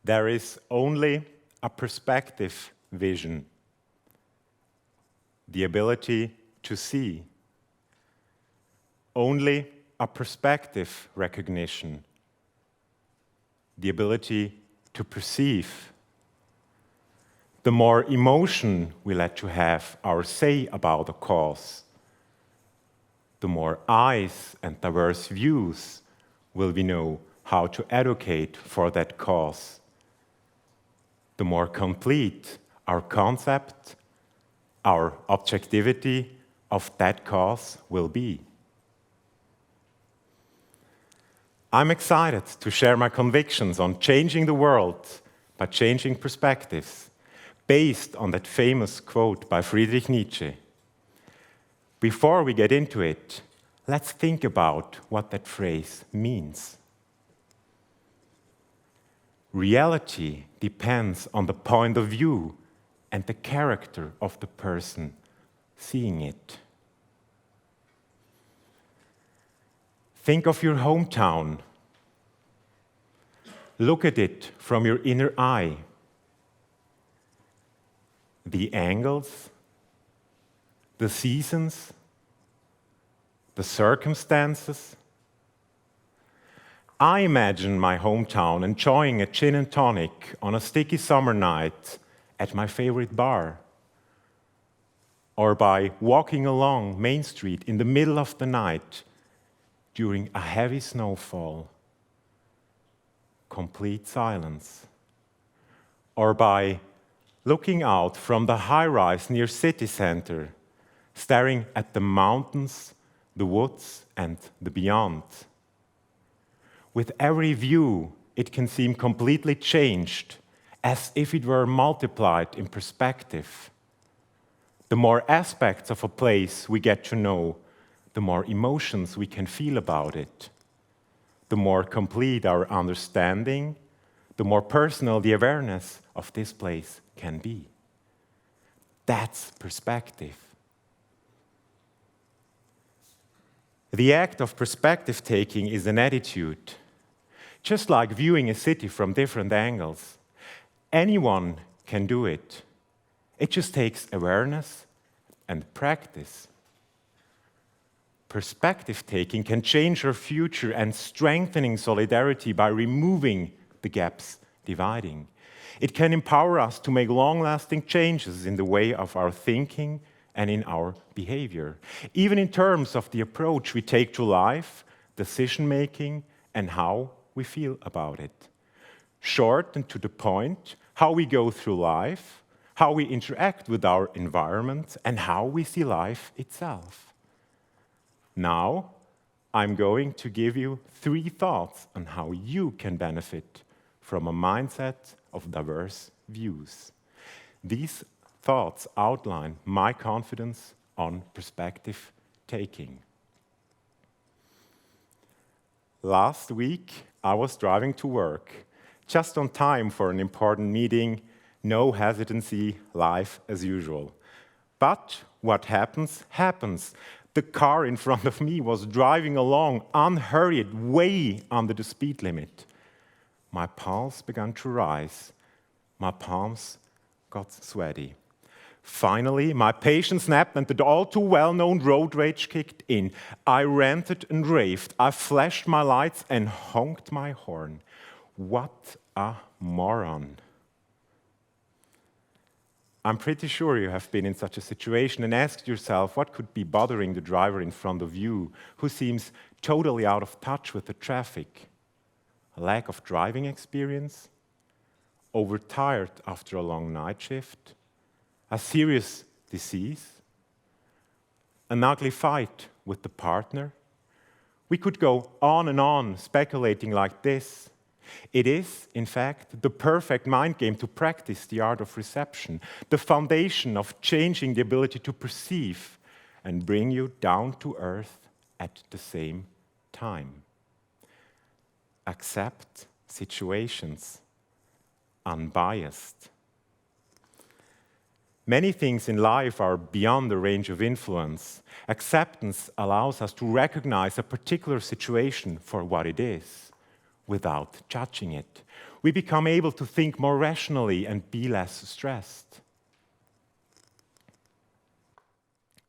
There is only a perspective vision, the ability to see. Only a perspective recognition, the ability to perceive. The more emotion we let to have our say about a cause, the more eyes and diverse views will we know how to advocate for that cause. The more complete our concept, our objectivity of that cause will be. I'm excited to share my convictions on changing the world by changing perspectives, based on that famous quote by Friedrich Nietzsche. Before we get into it, let's think about what that phrase means. Reality depends on the point of view and the character of the person seeing it. Think of your hometown. Look at it from your inner eye. The angles, the seasons, the circumstances. I imagine my hometown enjoying a gin and tonic on a sticky summer night at my favorite bar, or by walking along Main Street in the middle of the night during a heavy snowfall, complete silence, or by looking out from the high-rise near city center, staring at the mountains, the woods, and the beyond. With every view, it can seem completely changed, as if it were multiplied in perspective. The more aspects of a place we get to know, the more emotions we can feel about it. The more complete our understanding, the more personal the awareness of this place can be. That's perspective. The act of perspective taking is an attitude, just like viewing a city from different angles. Anyone can do it. It just takes awareness and practice. Perspective taking can change our future and strengthening solidarity by removing the gaps dividing. It can empower us to make long-lasting changes in the way of our thinking and in our behavior, even in terms of the approach we take to life, decision-making, and how we feel about it. Short and to the point, how we go through life, how we interact with our environment, and how we see life itself. Now, I'm going to give you 3 thoughts on how you can benefit from a mindset of diverse views. These thoughts outline my confidence on perspective taking. Last week, I was driving to work, just on time for an important meeting, no hesitancy, life as usual. But what happens, happens. The car in front of me was driving along unhurried, way under the speed limit. My pulse began to rise. My palms got sweaty. Finally, my patience snapped and the all too well-known road rage kicked in. I ranted and raved. I flashed my lights and honked my horn. What a moron. I'm pretty sure you have been in such a situation and asked yourself what could be bothering the driver in front of you who seems totally out of touch with the traffic. A lack of driving experience? Overtired after a long night shift? A serious disease? An ugly fight with the partner? We could go on and on speculating like this. It is, in fact, the perfect mind game to practice the art of reception, the foundation of changing the ability to perceive and bring you down to earth at the same time. Accept situations, unbiased. Many things in life are beyond the range of influence. Acceptance allows us to recognize a particular situation for what it is, without judging it. We become able to think more rationally and be less stressed.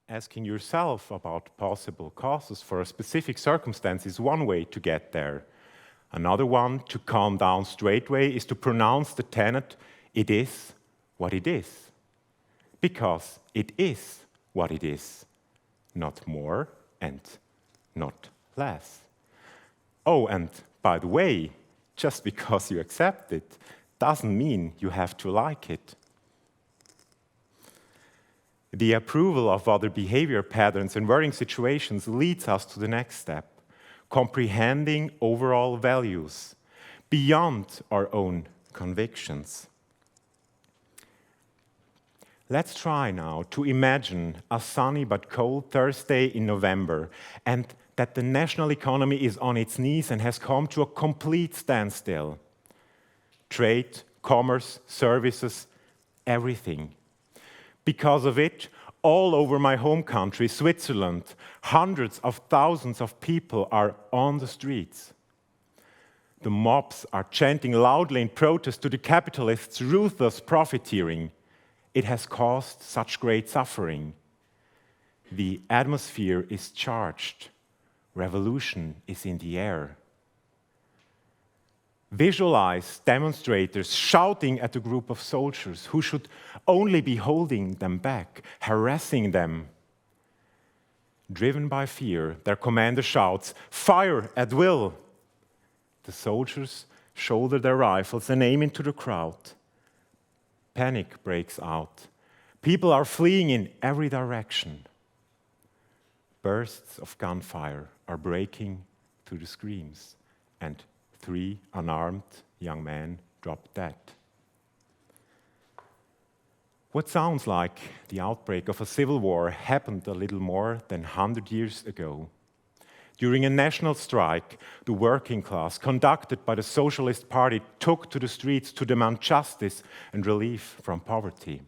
Asking yourself about possible causes for a specific circumstance is one way to get there. Another one, to calm down straightway, is to pronounce the tenet, it is what it is. Because it is what it is, not more and not less. Oh, and by the way, just because you accept it doesn't mean you have to like it. The approval of other behavior patterns and worrying situations leads us to the next step, comprehending overall values beyond our own convictions. Let's try now to imagine a sunny but cold Thursday in November, and that the national economy is on its knees and has come to a complete standstill. Trade, commerce, services, everything. Because of it, all over my home country, Switzerland, hundreds of thousands of people are on the streets. The mobs are chanting loudly in protest to the capitalists' ruthless profiteering. It has caused such great suffering. The atmosphere is charged. Revolution is in the air. Visualize demonstrators shouting at a group of soldiers who should only be holding them back, harassing them. Driven by fear, their commander shouts, "Fire at will!" The soldiers shoulder their rifles and aim into the crowd. Panic breaks out. People are fleeing in every direction. Bursts of gunfire are breaking through the screams, and 3 unarmed young men drop dead. What sounds like the outbreak of a civil war happened a little more than 100 years ago. During a national strike, the working class, conducted by the Socialist Party, took to the streets to demand justice and relief from poverty.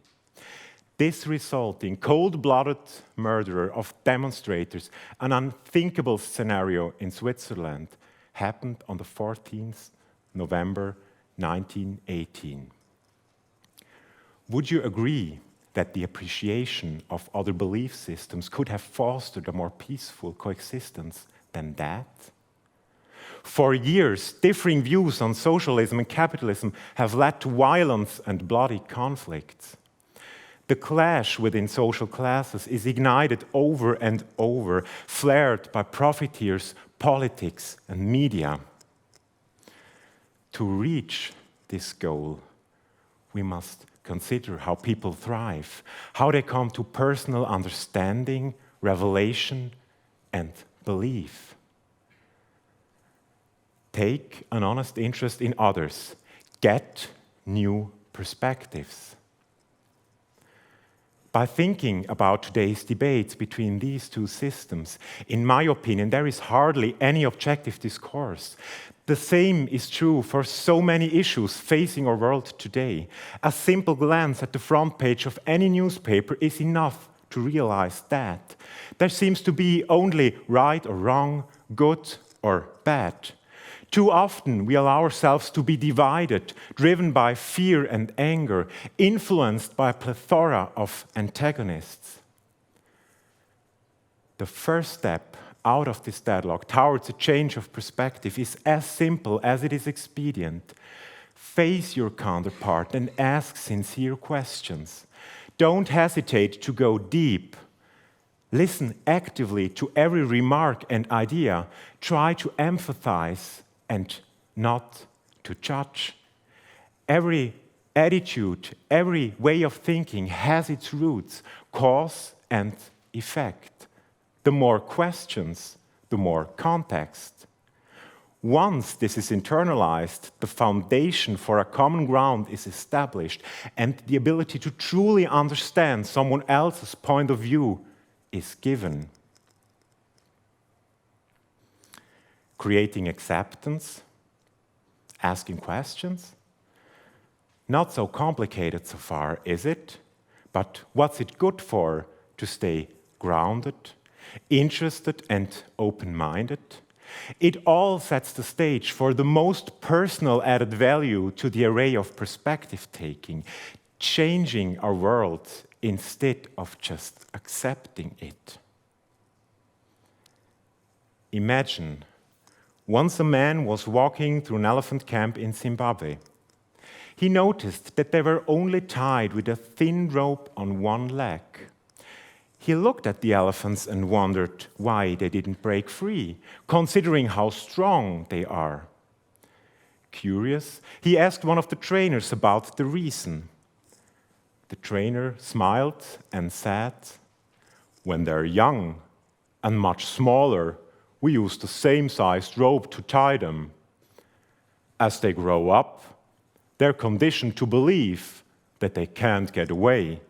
This resulting cold-blooded murder of demonstrators, an unthinkable scenario in Switzerland, happened on the 14th November 1918. Would you agree that the appreciation of other belief systems could have fostered a more peaceful coexistence than that? For years, differing views on socialism and capitalism have led to violence and bloody conflicts. The clash within social classes is ignited over and over, flared by profiteers, politics, and media. To reach this goal, we must consider how people thrive, how they come to personal understanding, revelation, and belief. Take an honest interest in others. Get new perspectives. By thinking about today's debates between these two systems, in my opinion, there is hardly any objective discourse. The same is true for so many issues facing our world today. A simple glance at the front page of any newspaper is enough to realize that. There seems to be only right or wrong, good or bad. Too often we allow ourselves to be divided, driven by fear and anger, influenced by a plethora of antagonists. The first step out of this deadlock towards a change of perspective is as simple as it is expedient. Face your counterpart and ask sincere questions. Don't hesitate to go deep. Listen actively to every remark and idea. Try to empathize and not to judge. Every attitude, every way of thinking has its roots, cause and effect. The more questions, the more context. Once this is internalized, the foundation for a common ground is established, and the ability to truly understand someone else's point of view is given. Creating acceptance, asking questions. Not so complicated so far, is it? But what's it good for? To stay grounded, interested and open-minded? It all sets the stage for the most personal added value to the array of perspective taking, changing our world instead of just accepting it. Imagine, once a man was walking through an elephant camp in Zimbabwe. He noticed that they were only tied with a thin rope on one leg. He looked at the elephants and wondered why they didn't break free, considering how strong they are. Curious, he asked one of the trainers about the reason. The trainer smiled and said, "When they're young and much smaller, we use the same sized rope to tie them. As they grow up, they're conditioned to believe that they can't get away,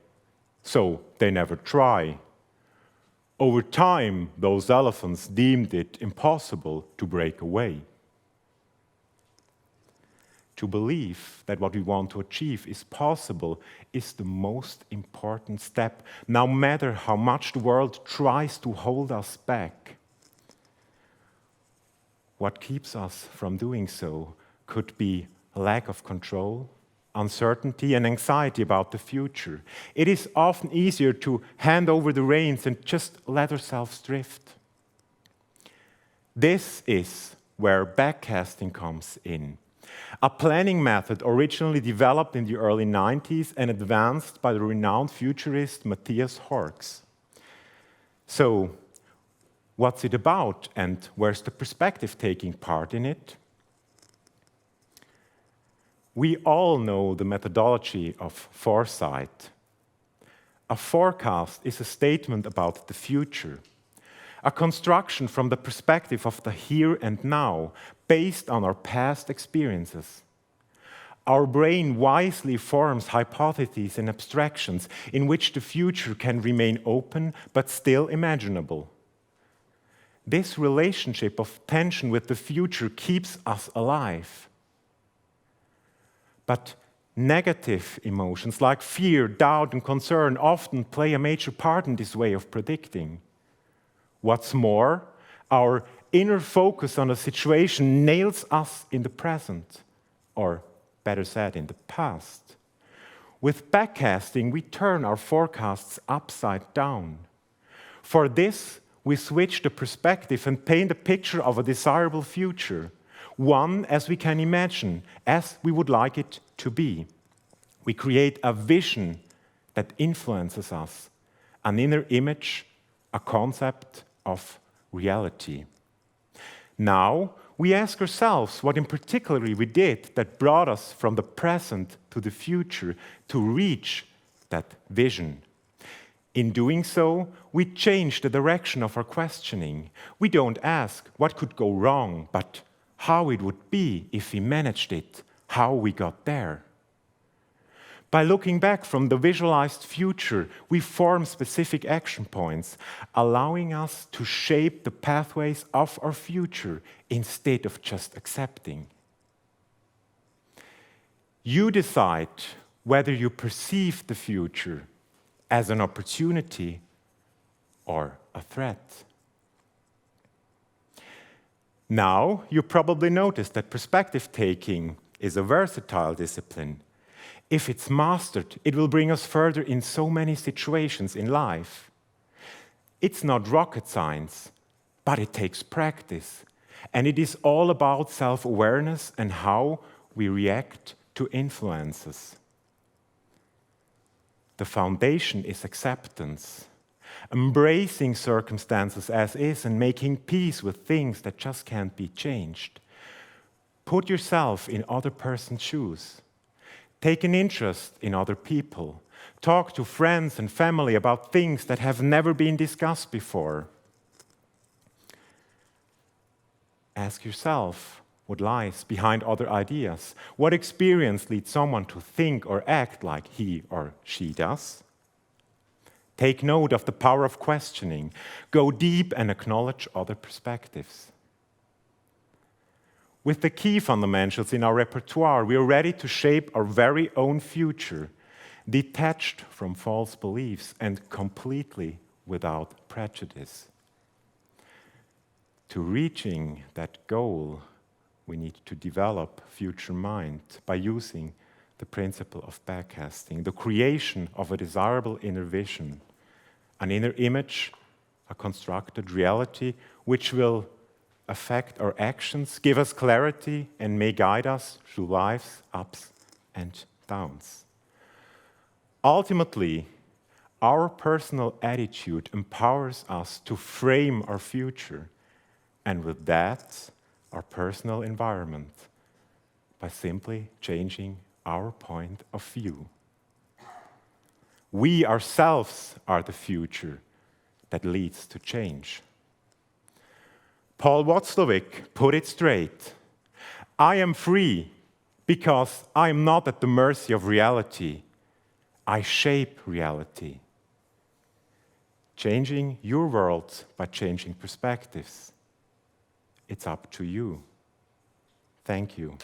so they never try. Over time, those elephants deemed it impossible to break away." To believe that what we want to achieve is possible is the most important step, no matter how much the world tries to hold us back. What keeps us from doing so could be a lack of control, uncertainty, and anxiety about the future. It is often easier to hand over the reins and just let ourselves drift. This is where backcasting comes in. A planning method originally developed in the early 90s and advanced by the renowned futurist Matthias Horks. So, what's it about and where's the perspective-taking part in it? We all know the methodology of foresight. A forecast is a statement about the future, a construction from the perspective of the here and now, based on our past experiences. Our brain wisely forms hypotheses and abstractions in which the future can remain open but still imaginable. This relationship of tension with the future keeps us alive. But negative emotions like fear, doubt, and concern often play a major part in this way of predicting. What's more, our inner focus on a situation nails us in the present, or better said, in the past. With backcasting, we turn our forecasts upside down. For this, we switch the perspective and paint a picture of a desirable future, one as we can imagine, as we would like it to be. We create a vision that influences us, an inner image, a concept of reality. Now, we ask ourselves what in particular we did that brought us from the present to the future to reach that vision. In doing so, we change the direction of our questioning. We don't ask what could go wrong, but how it would be if we managed it, how we got there. By looking back from the visualized future, we form specific action points, allowing us to shape the pathways of our future instead of just accepting. You decide whether you perceive the future as an opportunity or a threat. Now, you probably noticed that perspective taking is a versatile discipline. If it's mastered, it will bring us further in so many situations in life. It's not rocket science, but it takes practice. And it is all about self-awareness and how we react to influences. The foundation is acceptance, embracing circumstances as is and making peace with things that just can't be changed. Put yourself in other person's shoes. Take an interest in other people. Talk to friends and family about things that have never been discussed before. Ask yourself what lies behind other ideas. What experience leads someone to think or act like he or she does? Take note of the power of questioning. Go deep and acknowledge other perspectives. With the key fundamentals in our repertoire, we are ready to shape our very own future, detached from false beliefs and completely without prejudice. To reaching that goal, we need to develop future mind by using the principle of backcasting, the creation of a desirable inner vision, an inner image, a constructed reality which will affect our actions, give us clarity, and may guide us through life's ups and downs. Ultimately, our personal attitude empowers us to frame our future, and with that, our personal environment, by simply changing our point of view. We ourselves are the future that leads to change. Paul Watzlawick put it straight. I am free because I am not at the mercy of reality. I shape reality. Changing your world by changing perspectives. It's up to you. Thank you.